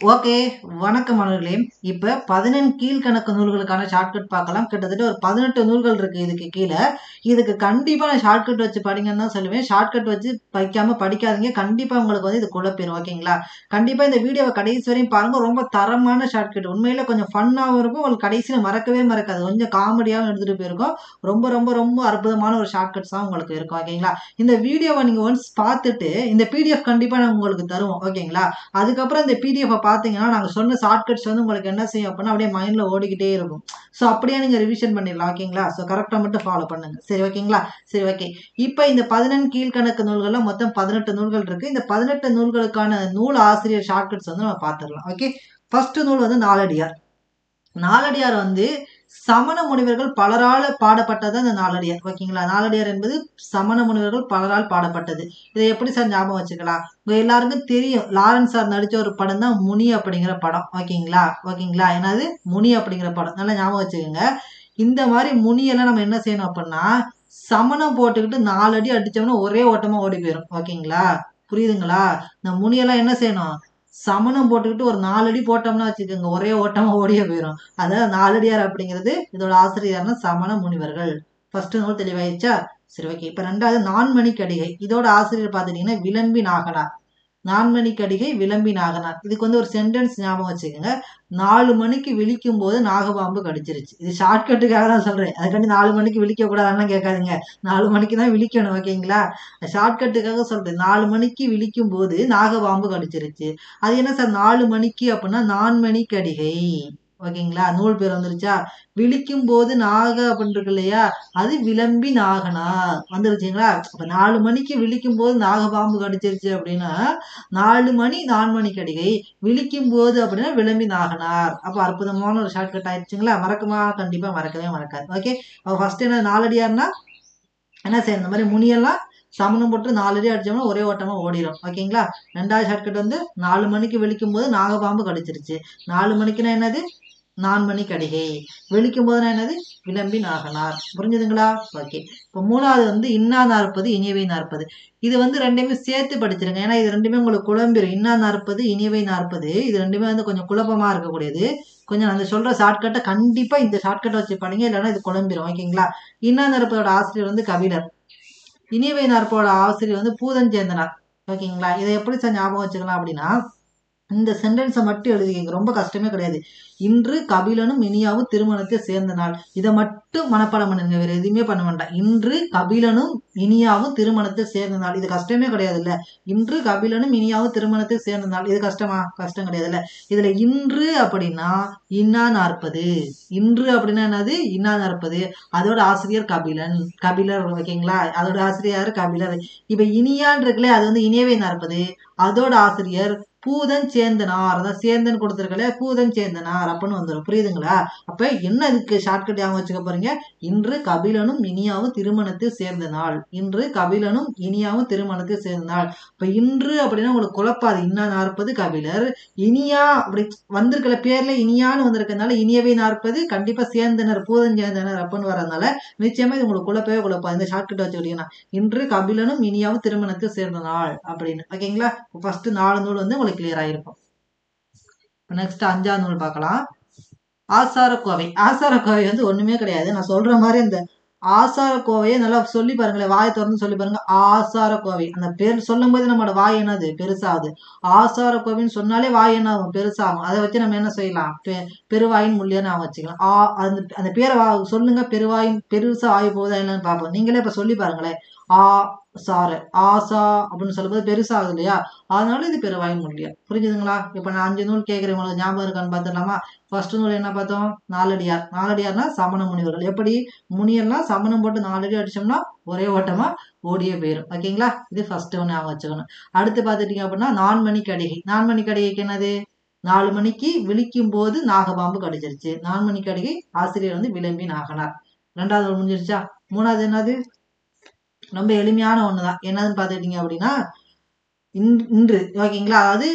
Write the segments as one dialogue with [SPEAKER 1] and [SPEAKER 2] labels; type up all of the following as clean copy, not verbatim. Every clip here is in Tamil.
[SPEAKER 1] ஓகே. வணக்கம் மாணவர்களே. இப்ப 11 கீழ்கணக்கு நூல்களுக்கான ஷார்ட்கட் பார்க்கலாம். கிட்டத்தட்ட ஒரு 18 நூல்கள் இருக்கு இதுக்கு கீழ. இதுக்கு கண்டிப்பா நான் ஷார்ட்கட் வச்சு படிங்கன்னு தான் சொல்லுவேன். ஷார்ட்கட் வச்சு வைக்காம படிக்காதீங்க. கண்டிப்பா உங்களுக்கு இது குழப்பிரும். ஓகேங்களா? கண்டிப்பா இந்த வீடியோவ கடைசி வரையும் பாருங்க. ரொம்ப தரமான ஷார்ட்கட். உண்மையில கொஞ்சம் ஃபன்னாவும் இருக்கும். உங்களுக்கு கடைசியில மறக்கவே மறக்காது. கொஞ்சம் காமெடியாவும் எடுத்துட்டு போயிருக்கும். ரொம்ப ரொம்ப ரொம்ப அற்புதமான ஒரு ஷார்ட்கட்ஸா உங்களுக்கு இருக்கும். ஓகேங்களா? இந்த வீடியோவ நீங்க ஒன்ஸ் பார்த்துட்டு இந்த பிடிஎஃப் கண்டிப்பா நான் உங்களுக்கு தருவோம். ஓகேங்களா? அதுக்கப்புறம் இந்த பிடிஎஃப் பார்த்தீங்கன்னா நாங்க சொன்ன ஷார்ட்கட்ஸ் உங்களுக்கு என்ன செய்யும் அப்படின்னா அப்படியே மைண்ட்ல ஓடிக்கிட்டே இருக்கும். ஸோ அப்படியே நீங்க ரிவிஷன் பண்ணிடலாம். ஓகேங்களா? ஸோ கரெக்டா மட்டும் ஃபாலோ பண்ணுங்க. சரி ஓகேங்களா? சரி ஓகே. இப்போ இந்த 11 கீழ்கணக்கு நூல்கள்ல மொத்தம் 18 நூல்கள் இருக்கு. இந்த 18 நூல்களுக்கான நூல் ஆசிரியர் ஷார்ட்கட்ஸ் நம்ம பார்த்துடலாம். ஓகே. ஃபர்ஸ்ட் நூல் நாலடியார். நாலடியார் சமண முனிவர்கள் பலரால பாடப்பட்டது அந்த நாலடியார். ஓகேங்களா? நாலடியார் என்பது சமண முனிவர்கள் பலரால் பாடப்பட்டது. இதை எப்படி சார் ஞாபகம் வச்சுக்கலாம்? உங்க எல்லாருக்கும் தெரியும், லாரன்ஸ் சார் நடிச்ச ஒரு படம் தான் முனி அப்படிங்கிற படம். ஓகேங்களா? ஓகேங்களா? என்னது முனி அப்படிங்கிற படம். நல்லா ஞாபகம் வச்சுக்கோங்க. இந்த மாதிரி முனியெல்லாம் நம்ம என்ன செய்யணும் அப்படின்னா சமணம் போட்டுக்கிட்டு 4 அடி அடிச்சோம்னா ஒரே ஓட்டமா ஓடி போயிடும். ஓகேங்களா? புரியுதுங்களா? இந்த முனியெல்லாம் என்ன செய்யணும்? சமணம் போட்டுக்கிட்டு ஒரு 4 அடி போட்டோம்னா வச்சுக்கோங்க ஒரே ஓட்டமா ஓடியே போயிடும். அதாவது நாலடியார் அப்படிங்கிறது இதோட ஆசிரியர்னா சமண முனிவர்கள். ஃபர்ஸ்ட் நூல் தெளிவாயிருச்சா? சரி ஓகே. இப்ப ரெண்டாவது நான்மணி கடிகை. இதோட ஆசிரியர் பாத்துட்டீங்கன்னா விளம்பி நாகனார். நான்மணி கடிகை விளம்பி நாகனார். இதுக்கு ஒரு சென்டென்ஸ் ஞாபகம் வச்சுக்கோங்க. 4 மணிக்கு விழிக்கும் போது நாகபாம்பு கடிச்சிருச்சு. இது ஷார்ட்கட்டுக்காக தான் சொல்றேன். அதுக்காண்டி 4 மணிக்கு விழிக்க கூடாதுன்னு கேட்காதுங்க. 4 மணிக்கு தான் விழிக்கணும். ஓகேங்களா? ஷார்ட்கட்டுக்காக சொல்றேன். 4 மணிக்கு விழிக்கும் போது நாகபாம்பு கடிச்சிருச்சு. அது என்ன சார் 4 மணிக்கு அப்படின்னா நான்மணி கடிகை. ஓகேங்களா? நூல் பேர் வந்துருச்சா? விழிக்கும் போது நாக அப்படின்னு இருக்கு இல்லையா? அது விளம்பி நாகனார் வந்துருச்சுங்களா? அப்ப 4 மணிக்கு விழிக்கும் போது நாகபாம்பு கடிச்சிருச்சு அப்படின்னா 4 மணி 4 மணி கடிகை, விழிக்கும் போது அப்படின்னா விளம்பி நாகனார். அப்ப அற்புதமான ஒரு ஷார்ட்கட் ஆயிடுச்சுங்களா? மறக்குமா? கண்டிப்பா மறக்கவே மறக்காது. ஓகே. அப்ப ஃபர்ஸ்ட் என்ன நாலடியார்னா என்ன செய்யணும்? இந்த மாதிரி முனியெல்லாம் சமணம் போட்டு 4 அடி அடிச்சோம்னா ஒரே ஓட்டமா ஓடிடும். ஓகேங்களா? ரெண்டாவது ஷார்ட்கட் 4 மணிக்கு விழிக்கும் போது நாகபாம்பு கடிச்சிருச்சு. 4 மணிக்குன்னா என்னது? நான்மணி கடிகை. விழிக்கும் போதுனா என்னது? விளம்பி நாகனார். புரிஞ்சுதுங்களா? ஓகே. இப்போ மூணாவது இன்னா நாற்பது இனியவை நாற்பது. இது ரெண்டுமே சேர்த்து படிச்சிருங்க. ஏன்னா இது ரெண்டுமே உங்களுக்கு குழம்பிடும். இன்னா நாற்பது இனியவை நாற்பது. இது ரெண்டுமே கொஞ்சம் குழப்பமா இருக்கக்கூடியது. கொஞ்சம் அந்த சொல்ற ஷார்ட்கட்டை கண்டிப்பா இந்த ஷார்ட்கட்டை வச்சு படிங்க. இல்லைன்னா இது குழம்பிடும். ஓகேங்களா? இன்னா நாற்பதோட ஆசிரியர் கபிலர். இனியவை நாற்பதோட ஆசிரியர் பூதஞ்சேந்தனார். ஓகேங்களா? இதை எப்படி சார் ஞாபகம் வச்சுக்கலாம் அப்படின்னா இந்த சென்டென்ஸை மட்டும் எழுதிக்கங்க. ரொம்ப கஷ்டமே கிடையாது. இன்று கபிலனும் இனியாவும் திருமணத்தை சேர்ந்த நாள். இதை மட்டும் மனப்பாடம் பண்ணுங்க. வேற எதுவுமே பண்ண வேண்டாம். இன்று கபிலனும் இனியாவும் திருமணத்தை சேர்ந்த நாள். இது கஷ்டமே கிடையாது இல்ல. இன்று கபிலனும் இனியாவும் திருமணத்தை சேர்ந்த நாள். இது கஷ்டமா? கஷ்டம் கிடையாது இல்ல. இதுல இன்று அப்படின்னா இன்னா நாற்பது. இன்று அப்படின்னா என்னது? இன்னா நாற்பது. அதோட ஆசிரியர் கபிலன். கபிலர். ஓகேங்களா? அதோட ஆசிரியர் கபிலர். இப்ப இனியான் இருக்குல்ல, அது இனியவை நாற்பது. அதோட ஆசிரியர் பூதன் சேந்தனார். அதான் சேந்தன் கொடுத்துருக்கல, பூதன் சேந்தனார் அப்படின்னு வந்துடும். புரியுதுங்களா? அப்ப என்ன இதுக்கு ஷார்ட்கட் ஞாபகம் வச்சுக்க போறீங்க? இன்று கபிலனும் இனியாவும் திருமணத்தில் சேர்ந்த நாள். இன்று கபிலனும் இனியாவும் திருமணத்தில் சேர்ந்த நாள். இப்ப இன்று அப்படின்னா உங்களுக்கு குழப்பாது. இன்னா நாற்பது கபிலர். இனியா அப்படி வந்திருக்கல பேர்ல இனியான்னு வந்திருக்கிறதுனால இனியவை நாற்பது கண்டிப்பா சேர்ந்தனர், பூதன் சேர்ந்தனர் அப்படின்னு வர்றதுனால நிச்சயமா இது உங்களுக்கு குழப்பவே குழப்பாது. இந்த ஷார்ட்கட் வச்சுக்கிட்டீங்கன்னா இன்று கபிலனும் இனியாவும் திருமணத்தில் சேர்ந்த நாள் அப்படின்னு. ஓகேங்களா? ஃபர்ஸ்ட் 4 நூல் உங்களுக்கு கிளியர் ஆயிருக்கும். நெக்ஸ்ட் 5ஆவது நூல் பார்க்கலாம். ஆசாரக்கோவை. ஆசாரக்கோவை ஒண்ணுமே கிடையாது. நான் சொல்ற மாதிரி இந்த ஆசாரக்கோவையை நல்லா சொல்லி பாருங்களேன். வாயை திறந்து சொல்லி பாருங்க. ஆசாரக்கோவை. அந்த பேர் சொல்லும் போது நம்மளோட வாய் என்னது? பெருசாகுது. ஆசாரக்கோவைன்னு சொன்னாலே வாய் என்ன ஆகும்? பெருசாகும். அதை வச்சு நம்ம என்ன செய்யலாம்? பெருவாயின் முள்ளியா நான் வச்சுக்கலாம். அந்த பேரை சொல்லுங்க. பெருவாயின் பெருசா ஆகி போகுதா என்னன்னு பார்ப்போம். நீங்களே இப்ப சொல்லி பாருங்களேன். ஆ சாரு ஆசா அப்படின்னு சொல்லும்போது பெருசாகுது இல்லையா? அதனால இது பெருவாயின் முள்ளியா. புரிஞ்சுதுங்களா? இப்ப நான் 5 நூல் கேட்கிறேன். உங்களுக்கு ஞாபகம் இருக்கான்னு பார்த்துடலாமா? ஃபர்ஸ்ட் நூல் என்ன பார்த்தோம்? நாலடியார். நாலடியார்னா சமண முனிவர்கள். எப்படி? முனியெல்லாம் சமணம் போட்டு 4 அடி அடிச்சோம்னா ஒரே ஓட்டமா ஓடியே போயிடும். ஓகேங்களா? இது ஃபர்ஸ்ட் ஒன்று ஞாபகம் வச்சுக்கணும். அடுத்து பார்த்துட்டீங்க அப்படின்னா நான்மணி கடிகை. நான்மணி கடிகைக்கு என்னது? 4 மணிக்கு விழிக்கும் போது நாகபாம்பு கடிச்சிருச்சு. 4 மணி கடிகை ஆசிரியர் விளம்பி நாகனார். ரெண்டாவது நூல் முடிஞ்சிருச்சா? மூணாவது என்னது? ரொம்ப எளிமையான ஒண்ணுதான். என்னதுன்னு பார்த்துக்கிட்டீங்க அப்படின்னா இன்று. ஓகேங்களா? அதாவது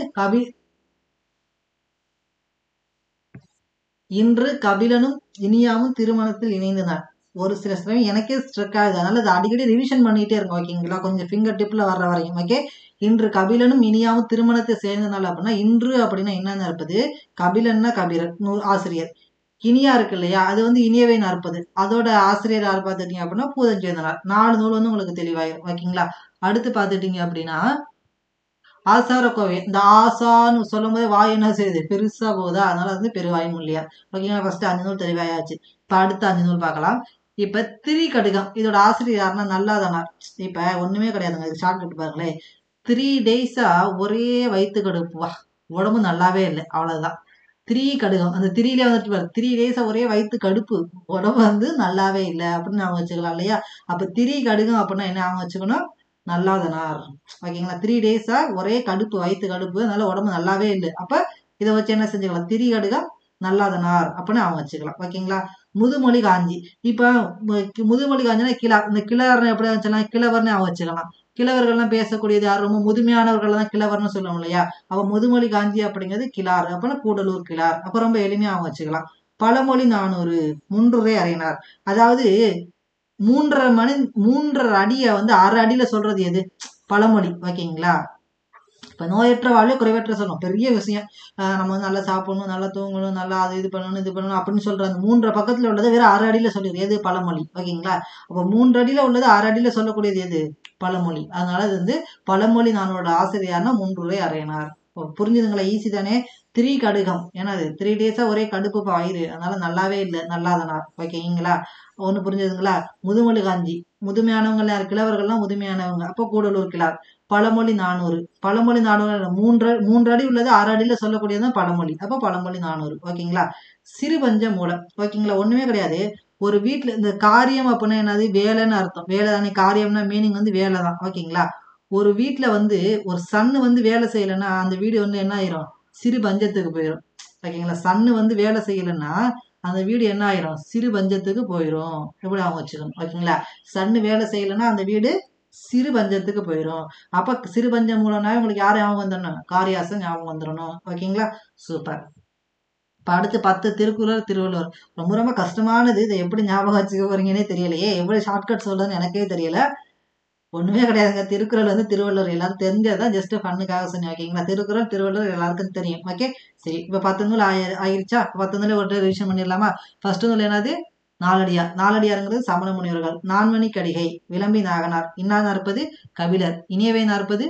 [SPEAKER 1] இன்று கபிலனும் இனியாவும் திருமணத்தில் இணைந்தனர். ஒரு சில சமயம் எனக்கே ஸ்ட்ரக் ஆகுது. அதனால அதை அடிக்கடி ரிவிஷன் பண்ணிட்டே இருக்கும். ஓகேங்களா? கொஞ்சம் ஃபிங்கர் டிப்ல வர்ற வரையும். ஓகே. இன்று கபிலனும் இனியாவும் திருமணத்தை சேர்ந்தனால அப்படின்னா இன்று அப்படின்னா என்னன்னு இருப்பது, கபிலன்னா கபிலன் ஆசிரியர், இனியா இருக்கு இல்லையா அது வந்து இனியவை நாற்பது, அதோட ஆசிரியர் யார் பார்த்துட்டீங்க அப்படின்னா பூதஞ்சேந்தனார். 4 நூல் வந்து உங்களுக்கு தெளிவாயிரும். ஓகேங்களா. அடுத்து பார்த்துட்டீங்க அப்படின்னா ஆசாரக்கோவை. இந்த ஆசான்னு சொல்லும் போது வாய் என்ன செய்யுது, பெருசா போகுதா, அதனால வந்து பெருவாய்மொழியார். ஓகேங்களா. ஃபர்ஸ்ட் 5 நூல் தெளிவாயாச்சு. இப்ப அடுத்த 5 நூல் பார்க்கலாம். இப்ப திரிகடுகம் இதோட ஆசிரியர் யாருன்னா நல்லாதனார். இப்ப ஒண்ணுமே கிடையாதுங்க, இது ஷார்ட்கட் பாருங்களேன். 3 டேஸா ஒரே வயிற்று கடுப்புவா, உடம்பு நல்லாவே இல்லை, அவ்வளவுதான். 3 கடுகம், அந்த 3லே வந்துட்டு பாரு, 3 டேஸா ஒரே வயிற்று கடுப்பு, உடம்பு வந்து நல்லாவே இல்லை அப்படின்னு ஞாபகம் வச்சுக்கலாம் இல்லையா. அப்ப 3 கடுகம் அப்படின்னா என்ன ஞாபகம் வச்சுக்கணும், நல்லாதனார். ஓகேங்களா. 3 டேஸா ஒரே கடுப்பு, வயிற்று கடுப்பு, அதனால உடம்பு நல்லாவே இல்லை. அப்ப இதை வச்சு என்ன செஞ்சுக்கலாம், 3 கடுகம் நல்லாதனார் அப்படின்னு அவங்க வச்சுக்கலாம். ஓகேங்களா. முதுமொழி காஞ்சி. இப்ப முதுமொழி காஞ்சினா கிளார், இந்த கிளார்னு எப்படி வச்சுக்கலாம், கிழவர்னு அவங்க வச்சுக்கலாம். கிழவர்கள்லாம் பேசக்கூடியது யார், ரொம்ப முதுமையானவர்கள் தான் கிழவர்னு சொல்லுவோம் இல்லையா. அப்ப முதுமொழி காஞ்சி அப்படிங்கிறது கிளார், அப்படின்னா கூடலூர் கிளார். அப்ப ரொம்ப எளிமையா அவங்க வச்சுக்கலாம். பழமொழி 400 முன்றுரை அறையினார். அதாவது 3.5 அடியை வந்து 1/2 அடியில சொல்றது எது, பழமொழி. ஓகேங்களா. இப்ப நோயற்ற வாழ்வு குறைவற்ற சொல்லும், பெரிய விஷயம். நம்ம வந்து நல்லா சாப்பிடணும், நல்லா தூங்கணும், நல்லா அது இது பண்ணணும் இது பண்ணணும் அப்படின்னு சொல்ற அந்த 3 பக்கத்துல உள்ளது வெறும் 1/2 அடியில சொல்லிடுது எது, பழமொழி. ஓகேங்களா. அப்ப 3 அடியில உள்ளது 1/2 அடியில சொல்லக்கூடியது எது, பழமொழி. அதனால இது வந்து பழமொழி 400 ஆசிரியர்னா முன்றுரை அறையினார். புரிஞ்சுதுங்களா, ஈஸி தானே. 3 கடுகம், ஏன்னா அது 3 டேஸா ஒரே கடுப்பு ஆயிரு, அதனால நல்லாவே இல்லை, நல்லாதனார். ஓகேங்களா. ஒண்ணு புரிஞ்சுதுங்களா. முதுமொழி காஞ்சி, முதுமையானவங்க யார், கிழவர்கள்லாம் முதுமையானவங்க, அப்போ கூடலூர் கிளார். பழமொழி 400, பழமொழி 400 3 அடி உள்ளது 6 அடியில சொல்லக்கூடியது பழமொழி, அப்ப பழமொழி 400. ஓகேங்களா. சிறுபஞ்ச மூலம். ஓகேங்களா. ஒண்ணுமே கிடையாது. ஒரு வீட்டுல இந்த காரியம் அப்படின்னா என்னது, வேலைன்னு அர்த்தம். வேலை தானே, காரியம்னா மீனிங் வந்து வேலை தான். ஓகேங்களா. ஒரு வீட்டுல வந்து ஒரு சன்னு வந்து வேலை செய்யலைன்னா அந்த வீடு வந்து என்ன ஆயிரும், சிறு பஞ்சத்துக்கு போயிடும். ஓகேங்களா. சன்னு வந்து வேலை செய்யலைன்னா அந்த வீடு என்ன ஆயிரும், சிறு பஞ்சத்துக்கு போயிடும். எப்படி அவங்க வச்சுக்கணும். ஓகேங்களா. சன்னு வேலை செய்யலைன்னா அந்த வீடு சிறு பஞ்சத்துக்கு போயிடும். அப்ப சிறு பஞ்சம் மூலம்னா உங்களுக்கு யார் ஞாபகம் வந்துடணும், காரியாசம் ஞாபகம் வந்துடணும். ஓகேங்களா. சூப்பர். இப்ப அடுத்து 10 திருக்குறள் திருவள்ளுவர். ரொம்ப ரொம்ப கஷ்டமானது, இதை எப்படி ஞாபகம் வச்சுக்க போறீங்கன்னே தெரியலையே, எப்படி ஷார்ட்கட் சொல்றதுன்னு எனக்கே தெரியல. ஒண்ணுமே கிடையாதுங்க. திருக்குறள் வந்து திருவள்ளுவர் எல்லாரும் தெரிஞ்சதுதான், ஜஸ்ட் ஃபன்னுக்காக சொன்னேன். ஓகேங்களா. திருக்குறள் திருவள்ளுவர் எல்லாருக்கும் தெரியும். ஓகே. சரி, இப்ப 10 நூல் ஆயிருச்சா. 10 நூல் ஒரு ரிவிஷன் பண்ணிடலாமா. ஃபர்ஸ்ட் நூல் என்னது, நாலடியார். நாலடியாருங்கிறது சமண முனிவர்கள். நான்மணி கடிகை, விளம்பி நாகனார். இன்னா நாற்பது, கபிலர். இனியவை நாற்பது,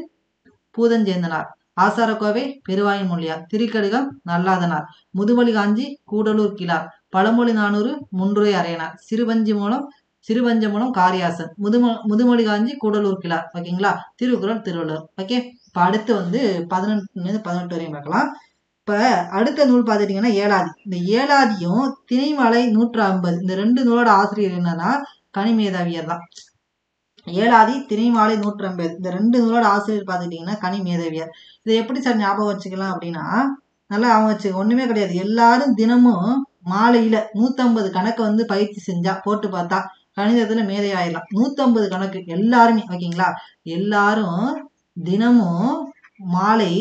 [SPEAKER 1] பூதஞ்சேந்தனார். ஆசாரக்கோவை, பெருவாய்மொழியார். திரிகடுகம், நல்லாதனார். முதுமொழி காஞ்சி, கூடலூர் கிளார். பழமொழி 400, முன்றுரை அறையனார். சிறுபஞ்ச மூலம் காரியாசன். முதுமொழி காஞ்சி, கூடலூர் கிளார். ஓகேங்களா. திருக்குறள் திருவள்ளுவர். ஓகே. இப்ப அடுத்து வந்து 18 வரையும் பார்க்கலாம். இப்ப அடுத்த நூல் பார்த்துட்டீங்கன்னா ஏலாதி. இந்த ஏலாதியும் திணைமலை 150 இந்த 2 நூலோட ஆசிரியர் என்னன்னா கனிமேதாவியர் தான். ஏலாதி, திணைமாலை 150 இந்த 2 நூலோட ஆசிரியர் பார்த்துட்டீங்கன்னா கனிமேதாவியர். இதை எப்படி சார் ஞாபகம் வச்சுக்கலாம் அப்படின்னா, நல்லா ஞாபகம் வச்சு, ஒண்ணுமே கிடையாது. எல்லாரும் தினமும் மாலையில 150 கணக்கு வந்து பயிற்சி செஞ்சா, போட்டு பார்த்தா கணிதத்துல மேதை ஆயிடலாம். 150 கணக்கு எல்லாருமே. ஓகேங்களா. எல்லாரும் தினமும் மாலை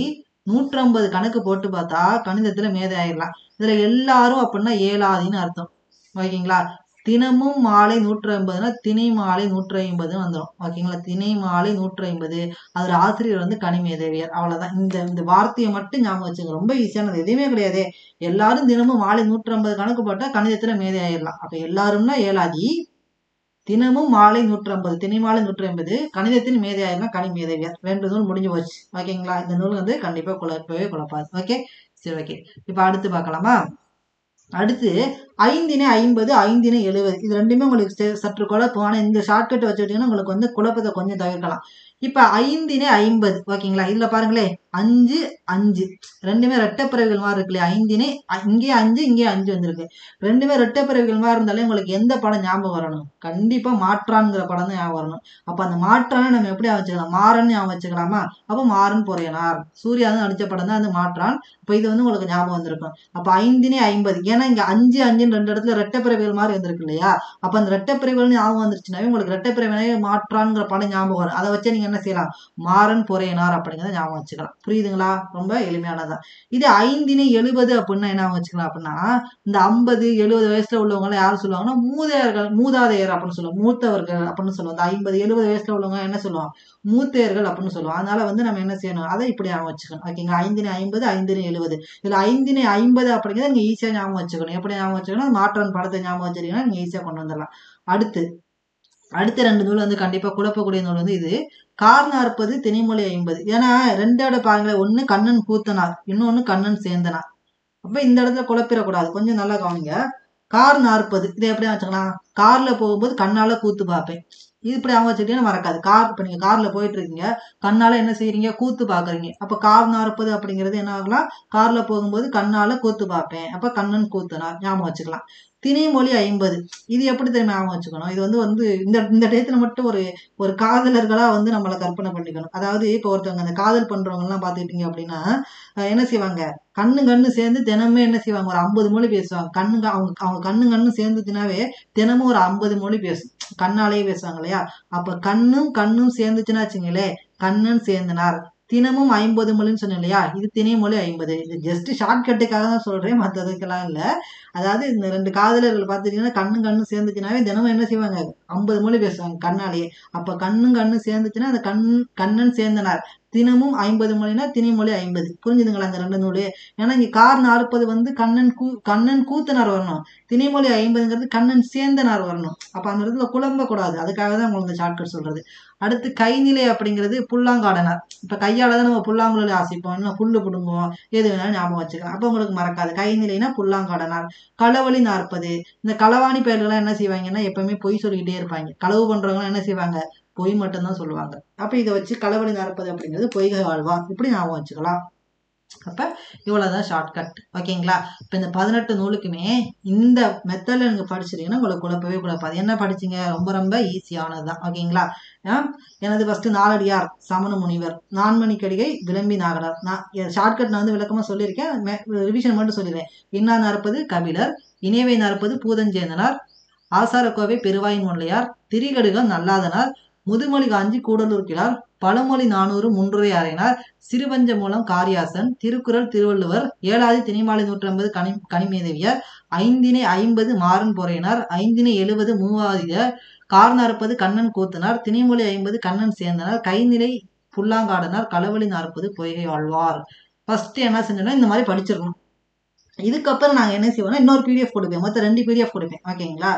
[SPEAKER 1] 150 கணக்கு போட்டு பார்த்தா கணிதத்துல மேதை ஆயிடலாம். இதுல எல்லாரும் அப்படின்னா ஏலாதின்னு அர்த்தம். ஓகேங்களா. தினமும் மாலை 150னா திணை மாலை 150 வந்துடும். ஓகேங்களா. திணை மாலை 150, அதோட ஆசிரியர் வந்து கனிமேதேவியர். அவ்வளவுதான். இந்த வார்த்தையை மட்டும் ஞாபகம் வச்சுங்க, ரொம்ப ஈஸியானது, எதுவுமே கிடையாது. எல்லாரும் தினமும் மாலை 150 கணக்கு போட்டா கணிதத்துல மேதை ஆயிடலாம். அப்ப எல்லாரும்னா ஏலாதி, தினமும் மாலை 150 திணை மாலை 150 கணிதத்தின் மேதை ஆயிரலாம் கனிமேதேவியர். 2 நூல் முடிஞ்சு போச்சு. ஓகேங்களா. இந்த நூல் வந்து கண்டிப்பா குழப்பாது. ஓகே. சரி, ஓகே. இப்ப அடுத்து பார்க்கலாமா. அடுத்து 5 50 5 70 இது ரெண்டுமே உங்களுக்கு சற்று குழப்பம். ஆனா இந்த ஷார்ட்கட் வச்சுக்கிட்டீங்கன்னா உங்களுக்கு வந்து குழப்பத்தை கொஞ்சம் தவிர்க்கலாம். இப்ப 5 50, ஓகேங்களா. இதுல பாருங்களேன், 5 5 ரெண்டுமே ரெட்டப்பிறவிகள் மாதிரி இருக்கு இல்லையா. 5 இங்கே 5 இங்கே 5 வந்திருக்கு. ரெண்டுமே ரெட்டப்பிறவிகள் மாதிரி இருந்தாலே உங்களுக்கு எந்த படம் ஞாபகம் வரணும், கண்டிப்பா மாற்றான்ங்கிற படம் தான் ஞாபகம் வரணும். அப்ப அந்த மாற்றான நம்ம எப்படி வச்சுக்கலாம், மாறன் ஞாபகம் வச்சுக்கலாமா. அப்ப மாறன் பொறையனார், சூர்யா தான் நடிச்ச படம் தான் அந்த மாற்றான். அப்ப இது வந்து உங்களுக்கு ஞாபகம் வந்திருக்கும். அப்ப 5 50, ஏன்னா இங்க 5 5 2 இடத்துல ரெட்டப்பிறவிகள் மாதிரி வந்திருக்கு இல்லையா. அப்ப அந்த ரெட்டப்பிறவிகள் ஞாபகம் வந்துருச்சுனாவே உங்களுக்கு ரெட்டப்பிறவினை மாற்றான்ங்கிற படம் ஞாபகம் வரும். அதை வச்சு நீங்க என்ன செய்யலாம், மாறன் பொறையனார் அப்படிங்கிறத ஞாபகம் வச்சுக்கலாம். புரியுதுங்களா? ரொம்ப எளிமையானதான். இது 5 70 அப்படின்னா என்ன வச்சுக்கலாம் அப்படின்னா, இந்த 50 70 வயசுல உள்ளவங்க எல்லாம் யாரும் சொல்லுவாங்கன்னா மூதாதையர் அப்படின்னு சொல்லுவோம், மூத்தவர்கள் அப்படின்னு சொல்லுவோம். இந்த 50 70 வயசுல உள்ளவங்க என்ன சொல்லுவோம், மூத்தையர்கள் அப்படின்னு சொல்லுவோம். அதனால வந்து நம்ம என்ன செய்யணும், அதை இப்படி ஞாபகம் வச்சுக்கணும். ஓகேங்களா? 5 50 5 70. இதுல 5 50 அப்படிங்கிறத நீங்க ஈஸியா ஞாபகம் வச்சுக்கணும். எப்படி ஞாபகம் வச்சுக்கணும், மாற்றான் படத்தை ஞாபகம் வச்சிருக்கீங்கன்னா நீங்க ஈஸியா கொண்டு வந்துடலாம். அடுத்த 2 நூல் வந்து கண்டிப்பா குழப்பக்கூடிய நூல் வந்து இது. கார் 40 திணைமொழி 50. ஏன்னா 2ஓட பாருங்களேன், ஒண்ணு கண்ணன் கூத்தனார், இன்னொன்னு கண்ணன் சேந்தனார். அப்ப இந்த இடத்துல குழப்பிடக்கூடாது, கொஞ்சம் நல்லா கவனிங்க. கார் 40 இதை எப்படி வச்சுக்கலாம், கார்ல போகும்போது கண்ணால கூத்து பார்ப்பேன். இது இப்படி அவங்க வச்சுக்கிட்டீங்கன்னா மறக்காது. இப்ப நீங்க கார்ல போயிட்டு இருக்கீங்க, கண்ணால என்ன செய்யறீங்க, கூத்து பாக்குறீங்க. அப்ப கார் 40 அப்படிங்கிறது என்ன ஆகலாம், கார்ல போகும்போது கண்ணால கூத்து பார்ப்பேன், அப்ப கண்ணன் கூத்தனார் ஞாபகம் வச்சுக்கலாம். திணைமொழி 50 இது எப்படி தெரியுமா ஞாபகம் வச்சுக்கணும், இது வந்து இந்த இந்த டயத்துல மட்டும் ஒரு காதலர்களா வந்து நம்மளை கற்பனை பண்ணிக்கணும். அதாவது இப்போ ஒருத்தவங்க அந்த காதல் பண்றவங்க எல்லாம் பாத்துக்கிட்டீங்க அப்படின்னா என்ன செய்வாங்க, கண்ணு சேர்ந்து தினமே என்ன செய்வாங்க, ஒரு 50 மொழி பேசுவாங்க. அவங்க கண்ணு சேர்ந்துச்சுனாவே தினமும் ஒரு 50 மொழி பேசும், கண்ணாலேயே பேசுவாங்க இல்லையா? அப்ப கண்ணும் சேர்ந்துச்சுன்னா வச்சுங்களேன், கண்ணன் சேர்ந்தனார். தினமும் 50 மொழின்னு சொன்னேன் இல்லையா, இது திணைமொழி 50. இது ஜஸ்ட் ஷார்ட்கட்டுக்காக தான் சொல்றேன், மற்றதுக்கெல்லாம் இல்ல. அதாவது இந்த 2 காதலர்கள் பார்த்துட்டீங்கன்னா கண்ணும் சேர்ந்துச்சுனாவே தினமும் என்ன செய்வாங்க, 50 மொழி பேசுவாங்க கண்ணாலேயே. அப்ப கண்ணு சேர்ந்துச்சுன்னா அந்த கண்ணன் சேர்ந்தனார். தினமும் 50 மொழினா திணைமொழி 50. புரிஞ்சுதுங்களா இந்த 2 நூலு? ஏன்னா இங்க கார் 40 வந்து கண்ணன் கூத்தனார் வரணும், திணைமொழி 50ங்கிறது கண்ணன் சேந்தனார் வரணும். அப்ப அந்த இடத்துல குழம்ப கூடாது, அதுக்காக தான் உங்களுக்கு இந்த ஷார்ட்கட் சொல்றது. அடுத்து கைநிலை அப்படிங்கிறது புல்லாங்காடனார். இப்ப கையால தான் நம்ம புல்லாங்குழலி ஆசிப்போம், இல்லை புல்லு பிடுங்குவோம், எது வேணாலும் ஞாபகம் வச்சுக்கலாம். அப்ப உங்களுக்கு மறக்காது. கைநிலைனா புல்லாங்காடனார். களவழி 40. இந்த களவாணி பெயர்கள்லாம் என்ன செய்வாங்கன்னா எப்பவுமே பொய் சொல்லிக்கிட்டே இருப்பாங்க. களவு பண்றவங்க என்ன செய்வாங்க, பொய் மட்டும்தான் சொல்லுவாங்க. அப்ப இதை வச்சு களவழி 40 அப்படிங்கிறது பொய்கை வாழ்வார், இப்படி ஞாபகம் வச்சுக்கலாம். அப்ப இவ்வளவுதான் ஷார்ட்கட். ஓகேங்களா? இப்ப இந்த 18 நூலுக்குமே இந்த மெத்தட்ல நீங்க படிச்சிருக்கீங்கன்னா உங்களுக்கு குழப்பவே குழப்பாது. என்ன படிச்சீங்க, ரொம்ப ரொம்ப ஈஸியானதுதான். ஓகேங்களா? எனது ஃபர்ஸ்ட் நாலடியார் சமண முனிவர், நான்மணிக்கடிகை விளம்பி நாகனார். நான் ஷார்ட்கட் நான் வந்து விளக்கமா சொல்லியிருக்கேன், ரிவிஷன் மட்டும் சொல்லிடுறேன். இன்னா 40 கபிலர், இணைவை 40 பூதஞ்சேந்தனார், ஆசாரக்கோவை பெருவாயின் முல்லையார், திரிகடுகம் நல்லாதனார், முதுமொழி காஞ்சி கூடலூர் கிழார், பழமொழி 400 முன்றுரை அறையினார், சிறுபஞ்ச மூலம் காரியாசன், திருக்குறள் திருவள்ளுவர், ஏழாதி திணைமாலை 150 கனிமேதவியர், 5 50 மாறன் பொறையினார், 5 70 மூவாதியர், கார் 40 கண்ணன் கூத்தனார், திணைமொழி 50 கண்ணன் சேர்ந்தனார், கைநிலை புல்லாங்காடனார், களவழி 40 பொய்கை ஆழ்வார். ஃபர்ஸ்ட் என்ன செஞ்சோம்னா இந்த மாதிரி படிச்சிடணும். இதுக்கப்புறம் நாங்க என்ன செய்வோம்னா இன்னொரு பிடிஎஃப் கொடுப்பேன், மொத்தம் 2 பிடிஎஃப் கொடுப்பேன். ஓகேங்களா?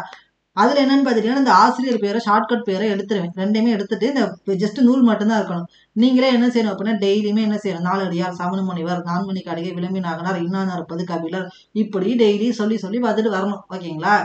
[SPEAKER 1] அதுல என்னன்னு பாத்தீங்கன்னா இந்த ஆசிரியர் பேரை ஷார்ட்கட் பேரை எடுத்துருவேன். 2மே எடுத்துட்டு இந்த ஜஸ்ட் நூல் மட்டும்தான் இருக்கணும். நீங்களே என்ன செய்யணும் அப்படின்னா டெய்லியுமே என்ன செய்யணும், நாலடியார் சமண முனிவர், நான்மணிக்கு அடிகை விளம்பி நாகனார், இன்னா 40 கபிலர், இப்படி டெய்லி சொல்லி பார்த்துட்டு வரணும். ஓகேங்களா?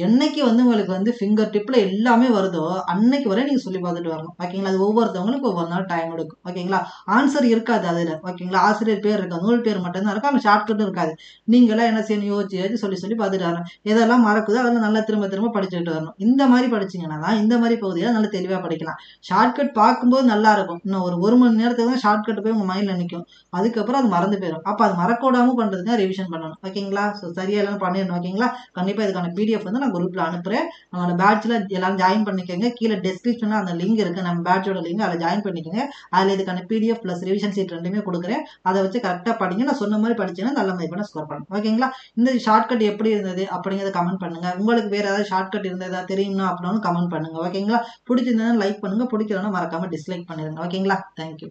[SPEAKER 1] என்னைக்கு வந்து உங்களுக்கு வந்து ஃபிங்கர் டிப்ல எல்லாமே வருதோ அன்னைக்கு வரை நீங்க சொல்லி பார்த்துட்டு வரணும். ஓகேங்களா? அது ஒவ்வொருத்தவங்களுக்கு ஒவ்வொரு நாள் டைம் எடுக்கும். ஓகேங்களா? ஆன்சர் இருக்காது அதுல. ஓகேங்களா? ஆசிரியர் பேர் இருக்காது, நூல் பேர் மட்டும்தான் இருக்கும், அங்க ஷார்ட்கட்டும் இருக்காது. நீங்களா என்ன செய்யணும், யோசிச்சு சொல்லி பார்த்துட்டு வரணும். எதெல்லாம் மறக்குதோ அதெல்லாம் நல்லா திரும்ப படிச்சுட்டு வரணும். இந்த மாதிரி படிச்சீங்கன்னா தான் இந்த மாதிரி பகுதியில நல்லா தெளிவா படிக்கலாம். ஷார்ட்கட் பார்க்கும்போது நல்லா இருக்கும், இன்னும் ஒரு மணி நேரத்துக்கு தான் ஷார்ட்கட் போய் உங்க மைண்ட்ல நிற்கும், அதுக்கப்புறம் அது மறந்து போயிடும். அப்ப அது மறக்கூடாம பண்றதுக்கு ரிவிஷன் பண்ணணும். ஓகேங்களா? சரியா எல்லாம் பண்ணிடணும். ஓகேங்களா? கண்டிப்பா இதுக்கான பிடிஎஃப் வந்து நான் குரூப்ல அனுப்புறேன். நம்மளோட பேட்ச்ல எல்லாரும் ஜாயின் பண்ணிக்கோங்க. கீழே டிஸ்கிரிப்ஷன்ல அந்த லிங்க் இருக்கு, நம்ம பேட்சோட லிங்க், அதில் ஜாயின் பண்ணிக்கோங்க. அதுல இதுக்கான பிடிஎஃப் பிளஸ் ரிவிஷன் சீட் 2மே கொடுக்குறேன். அதை வச்சு கரெக்டா படிங்க. நான் சொன்ன மாதிரி படிச்சீங்கன்னா நல்ல மதிப்பெண்ணை ஸ்கோர் பண்ணணும். ஓகேங்களா? இந்த ஷார்ட்கட் எப்படி இருந்தது அப்படிங்கிறத கமெண்ட் பண்ணுங்க. உங்களுக்கு வேற ஏதாவது ஷார்ட்கட் இருந்ததா தெரியும்னா அப்படின்னு கமெண்ட் பண்ணுங்க. ஓகேங்களா? பிடிச்சிருந்தா லைக் பண்ணுங்க, பிடிக்கலன்னா மறக்காம டிஸ்லைக் பண்ணிருங்க. ஓகேங்களா? தேங்க்யூ.